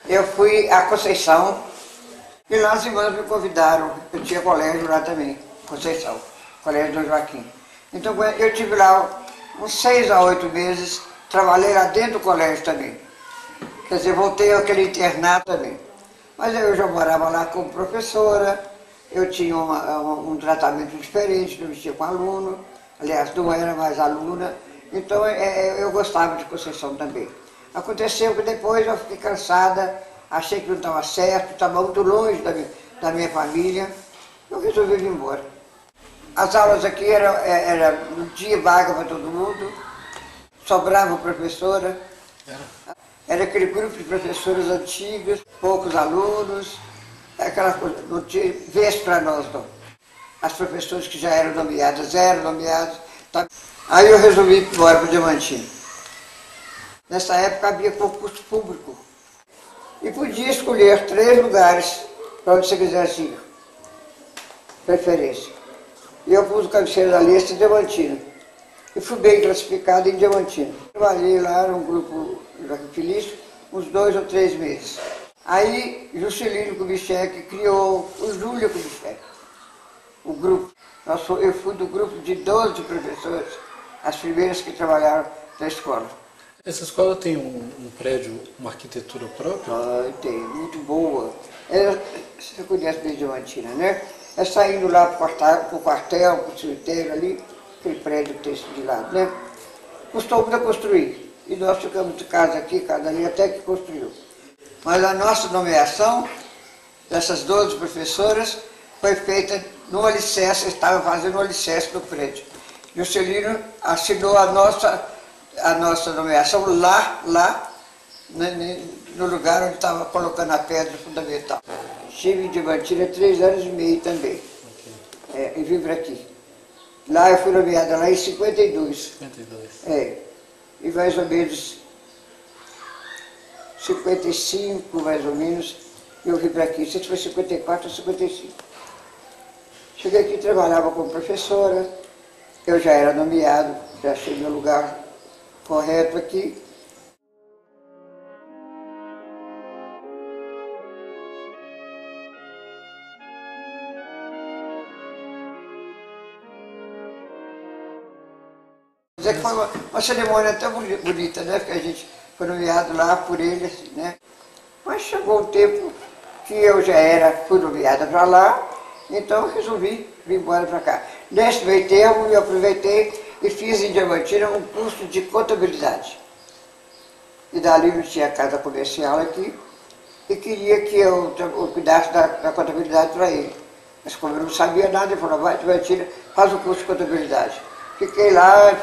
Eu fui à Conceição e lá as irmãs me convidaram, eu tinha colégio lá também, Conceição, Colégio Dom Joaquim. Então eu estive lá uns 6 a 8 meses, trabalhei lá dentro do colégio também. Quer dizer, voltei àquele internato também. Mas eu já morava lá como professora, eu tinha um tratamento diferente, não mexia com aluno, aliás, não era mais aluna, então eu gostava de Conceição também. Aconteceu que depois eu fiquei cansada, achei que não estava certo, estava muito longe da minha família, eu resolvi vir embora. As aulas aqui não tinha vaga para todo mundo, sobrava professora, era aquele grupo de professores antigos, poucos alunos, aquela coisa, não tinha vez para nós não. As professoras que já eram nomeadas, tá? Aí eu resolvi ir embora para o Diamantino. Nessa época havia concurso público e podia escolher 3 lugares para onde você quisesse ir, preferência. E eu pus o cabeceiro da lista em Diamantino e fui bem classificado em Diamantino. Trabalhei lá num grupo feliz uns 2 ou 3 meses. Aí Juscelino Kubitschek criou o Júlia Kubitschek, o grupo. Eu fui do grupo de 12 professores, as primeiras que trabalharam na escola. Essa escola tem um prédio, uma arquitetura própria? Tem, muito boa. Você conhece bem Diamantina, né? É saindo lá para o quartel, para o cemitério ali, aquele prédio que tem de lado, né? Custou muito a construir. E nós ficamos de casa aqui, casa ali, até que construiu. Mas a nossa nomeação dessas 12 professoras foi feita no alicerce, estava fazendo o alicerce do prédio. Juscelino assinou a nossa nomeação lá no lugar onde estava colocando a pedra fundamental. Estive em Diamantina 3 anos e meio também, e vim para aqui. Lá eu fui nomeada lá em 52. 52. E mais ou menos 55, mais ou menos, eu vim para aqui. Não sei se foi 54 ou 55. Cheguei aqui, trabalhava como professora, eu já era nomeado, já achei meu lugar correto aqui. Dizer que foi uma cerimônia tão bonita, né? Porque a gente foi nomeado lá por ele, assim, né? Mas chegou o tempo que eu já fui nomeada para lá, então eu resolvi vir embora para cá. Nesse meio termo, eu aproveitei e fiz em Diamantina um curso de contabilidade. E dali não tinha casa comercial aqui, e queria que eu cuidasse da contabilidade para ele. Mas como eu não sabia nada, ele falou, vai, Diamantina, faz o curso de contabilidade. Fiquei lá,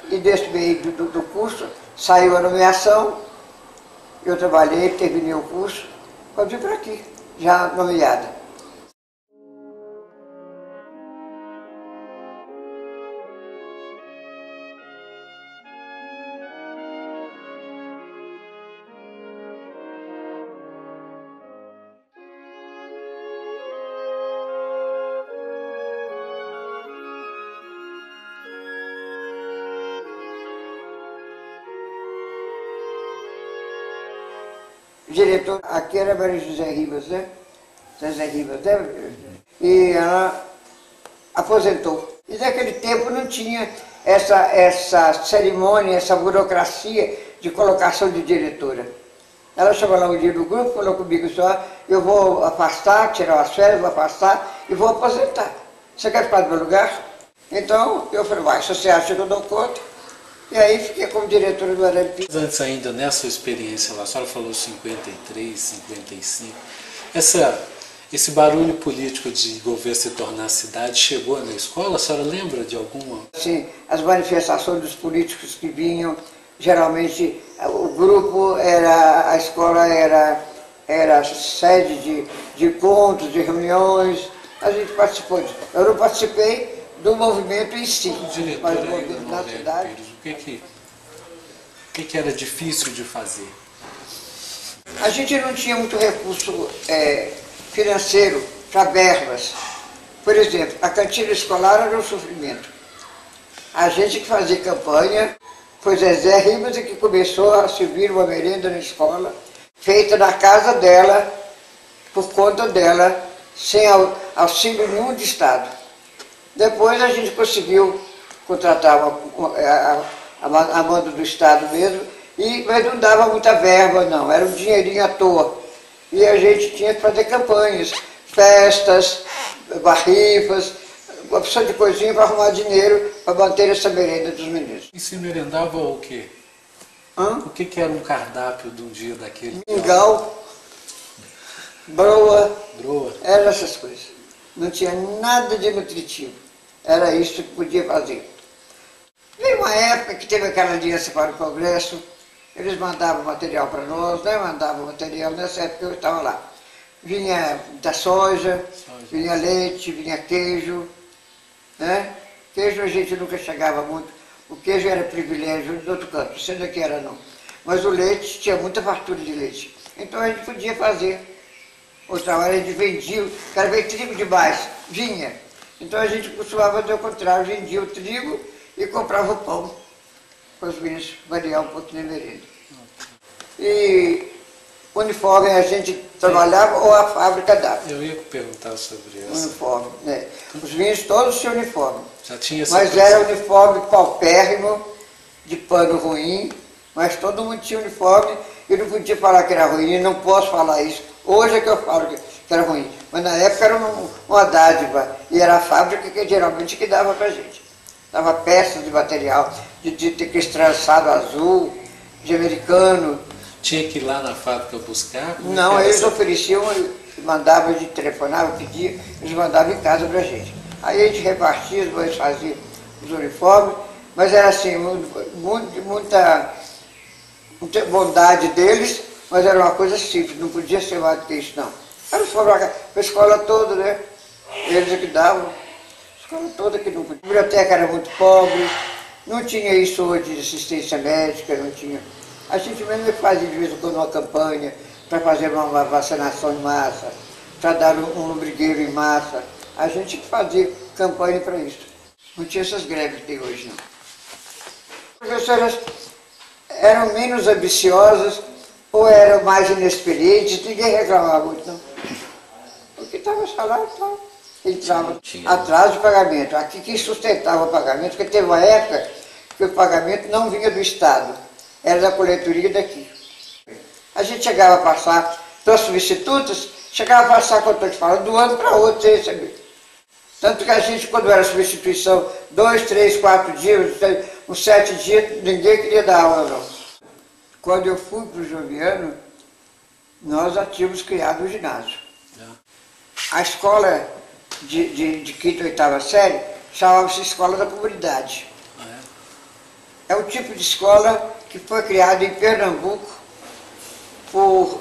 e nesse meio do curso, saiu a nomeação, eu trabalhei, terminei o curso, eu vim para aqui, já nomeada. O diretor aqui era Maria José Ribas, né? José Ribas, né? E ela aposentou. E naquele tempo não tinha essa cerimônia, essa burocracia de colocação de diretora. Ela chegou lá um dia no grupo, falou comigo só, eu vou afastar, tirar as férias, vou afastar, e vou aposentar. Você quer ficar no meu lugar? Então eu falei, vai, se você acha que eu dou conta. E aí fiquei como diretora do Arame. Antes ainda, nessa experiência lá, a senhora falou 53, 55, esse barulho político de governo se tornar cidade chegou na escola? A senhora lembra de alguma? Sim, as manifestações dos políticos que vinham, geralmente o grupo a escola era sede de encontros, de reuniões, a gente participou disso. Eu não participei do movimento em si, mas o movimento da cidade. O que era difícil de fazer? A gente não tinha muito recurso financeiro para verbas. Por exemplo, a cantina escolar era um sofrimento. A gente que fazia campanha, foi Zezé Ribas que começou a servir uma merenda na escola, feita na casa dela, por conta dela, sem auxílio nenhum de Estado. Depois a gente conseguiu contratar a mando do Estado mesmo, mas não dava muita verba não, era um dinheirinho à toa. E a gente tinha que fazer campanhas, festas, barrifas, uma opção de coisinha para arrumar dinheiro para manter essa merenda dos meninos. E se merendava o quê? O que era um cardápio de um dia daquele? Mingau, broa, eram essas coisas. Não tinha nada de nutritivo. Era isso que podia fazer. Veio uma época que teve aquela aliança para o Congresso, eles mandavam material para nós, né? Mandavam material, nessa época eu estava lá. Vinha da soja, vinha leite, vinha queijo, né? Queijo a gente nunca chegava muito, o queijo era privilégio do outro canto, sendo aqui era não. Mas o leite, tinha muita fartura de leite. Então a gente podia fazer. Outra hora a gente vendia, quero ver trigo demais, vinha. Então a gente costumava fazer o contrário, vendia o trigo e comprava o pão para os meninos variar um pouquinho na merenda. E uniforme a gente trabalhava ou a fábrica dava. Eu ia perguntar sobre isso. Uniforme, né? Os meninos todos tinham uniforme. Já tinha essa mas era uniforme paupérrimo, de pano ruim, mas todo mundo tinha uniforme e não podia falar que era ruim, não posso falar isso. Hoje é que eu falo que era ruim, mas na época era uma dádiva e era a fábrica que geralmente que dava pra gente. Dava peças de material, de trançado azul, de americano. Tinha que ir lá na fábrica buscar? Não, eles ofereciam, mandavam, a gente telefonava, pedia, eles mandavam em casa pra gente. Aí a gente repartia, eles faziam os uniformes, mas era assim, muita bondade deles, mas era uma coisa simples, não podia ser mais do que isso não. Era a escola toda, né? Eles é que davam. A escola toda que não podia. A biblioteca era muito pobre, não tinha isso hoje de assistência médica, não tinha. A gente mesmo fazia de vez em quando uma campanha para fazer uma vacinação em massa, para dar um lubrigueiro em massa. A gente fazia campanha para isso. Não tinha essas greves que tem hoje, não. As professoras eram menos ambiciosas ou eram mais inexperientes, ninguém reclamava muito, não. Porque estava salário, então, entrava atrás de pagamento. Aqui quem sustentava o pagamento, porque teve uma época que o pagamento não vinha do Estado, era da coletoria daqui. A gente chegava a passar, para substitutos, chegava a passar, quando estou te falando, do ano para outro, sem receber. Tanto que a gente, quando era substituição, 2, 3, 4 dias, uns 7 dias, ninguém queria dar aula, não. Quando eu fui para o Joviano, nós já tínhamos criado o ginásio. A escola de quinta e oitava série chamava-se Escola da Comunidade. É um tipo de escola que foi criada em Pernambuco por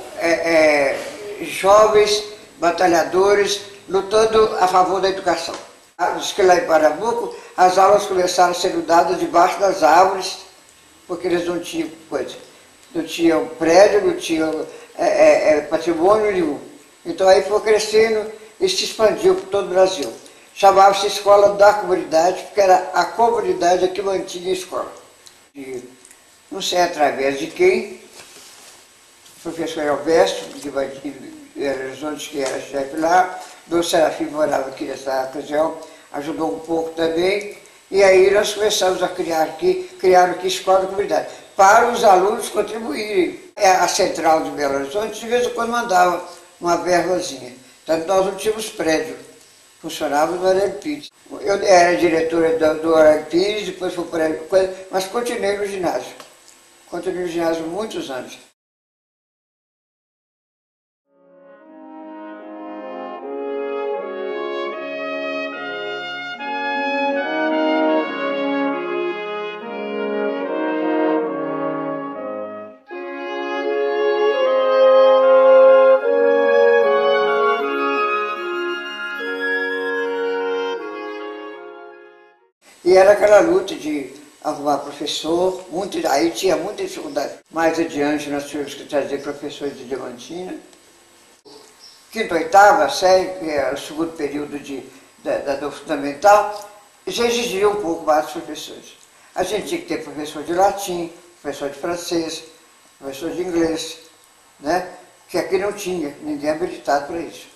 jovens batalhadores lutando a favor da educação. Diz que lá em Pernambuco as aulas começaram a ser dadas debaixo das árvores, porque eles não tinham coisa. Não tinham prédio, não tinham patrimônio nenhum. Então aí foi crescendo e se expandiu por todo o Brasil. Chamava-se Escola da Comunidade, porque era a comunidade que mantinha a escola. E não sei através de quem, o professor Alberto, de Belo Horizonte, que era chefe lá, do Serafim morava aqui nessa ocasião, ajudou um pouco também, e aí nós começamos a criar aqui Escola da Comunidade, para os alunos contribuírem. A central de Belo Horizonte, de vez em quando, mandava uma verbazinha. Então nós não tínhamos prédio, funcionava no Aurélio Pires. Eu era diretora do Aurélio Pires, depois fui para mas continuei no ginásio. Continuei no ginásio muitos anos. E era aquela luta de arrumar professor, aí tinha muita dificuldade. Mais adiante nós tivemos que trazer professores de Diamantina. Quinta, oitava série, que era o segundo período do fundamental, já exigia um pouco mais dos professores. A gente tinha que ter professor de latim, professor de francês, professor de inglês, né? Que aqui não tinha, ninguém habilitado para isso.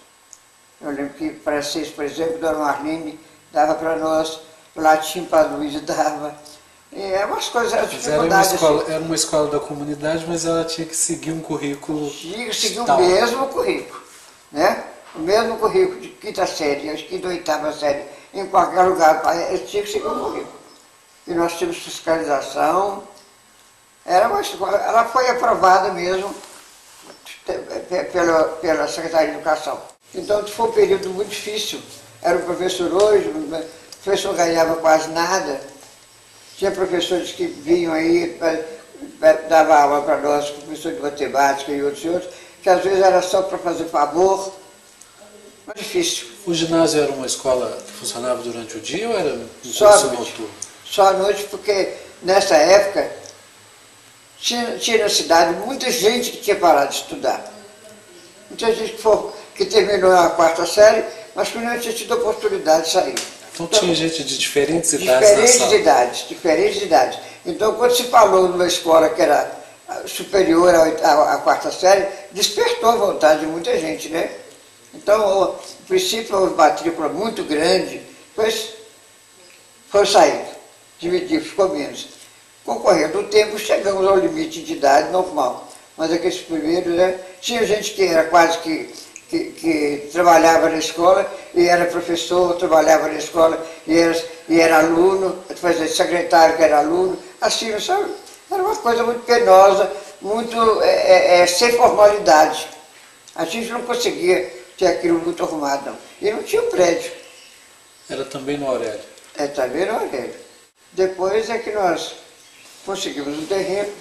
Eu lembro que francês, por exemplo, Dona Marlene dava para nós, latim para Luiz dava. E eram umas coisas, eram dificuldades. Era uma escola da comunidade, mas ela tinha que seguir um currículo. Tinha que seguir o mesmo currículo, né? O mesmo currículo de quinta série, de quinta ou oitava série, em qualquer lugar, eles tinham que seguir o currículo. E nós tínhamos fiscalização. Era uma escola, ela foi aprovada mesmo pela Secretaria de Educação. Então foi um período muito difícil. Era um professor hoje, o professor ganhava quase nada. Tinha professores que vinham aí, dava aula para nós, professor de matemática e outros, que às vezes era só para fazer favor. Mas difícil. O ginásio era uma escola que funcionava durante o dia ou era um curso noturno? Só à noite, porque nessa época tinha na cidade muita gente que tinha parado de estudar. Muita gente que terminou a quarta série, mas que não tinha tido a oportunidade de sair. Então tinha gente de diferentes idades na sala? Diferentes idades. Então, quando se falou numa escola que era superior à quarta série, despertou a vontade de muita gente, né? Então, no princípio, houve matrícula muito grande, depois foi saindo, dividiu, ficou menos. Com o correr do tempo, chegamos ao limite de idade normal. Mas aqueles primeiros, né? Tinha gente que era quase que trabalhava na escola e era professor, trabalhava na escola e era aluno, fazia secretário que era aluno, assim, sabe? Era uma coisa muito penosa, muito sem formalidade. A gente não conseguia ter aquilo muito arrumado, não. E não tinha um prédio. Era também no Aurélio? Também no Aurélio. Depois é que nós conseguimos um terreno,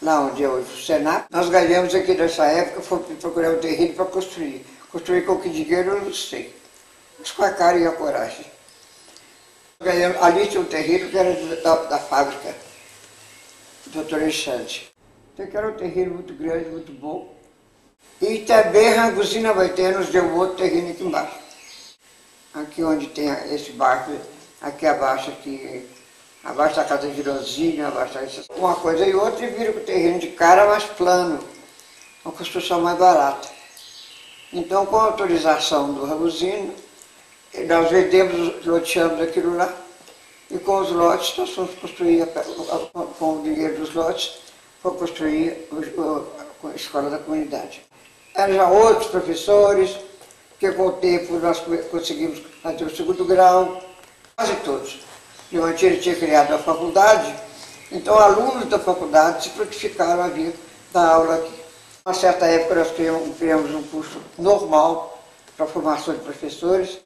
lá onde é hoje o Senap. Nós ganhamos aqui nessa época, fomos procurar um terreno para construir. Construir com que dinheiro eu não sei, mas com a cara e a coragem. Ganhamos, ali tinha um terreno que era da fábrica, do Dr. Alexandre. Então que era um terreno muito grande, muito bom. E também Ranguzina Baité nos deu outro terreno aqui embaixo. Aqui onde tem esse barco, aqui abaixo, abaixo da casa de Rosina, abaixo dessas, uma coisa e outra, e viram que o terreno de cara mais plano, uma construção mais barata. Então, com a autorização do Ranguzino, nós vendemos, loteamos aquilo lá, e com os lotes nós fomos construir, com o dinheiro dos lotes, fomos construir a escola da comunidade. Eram já outros professores, que com o tempo nós conseguimos fazer o segundo grau, quase todos. Diamantina tinha criado a faculdade, então alunos da faculdade se prontificaram a vir dar aula aqui. Uma certa época nós criamos um curso normal para a formação de professores.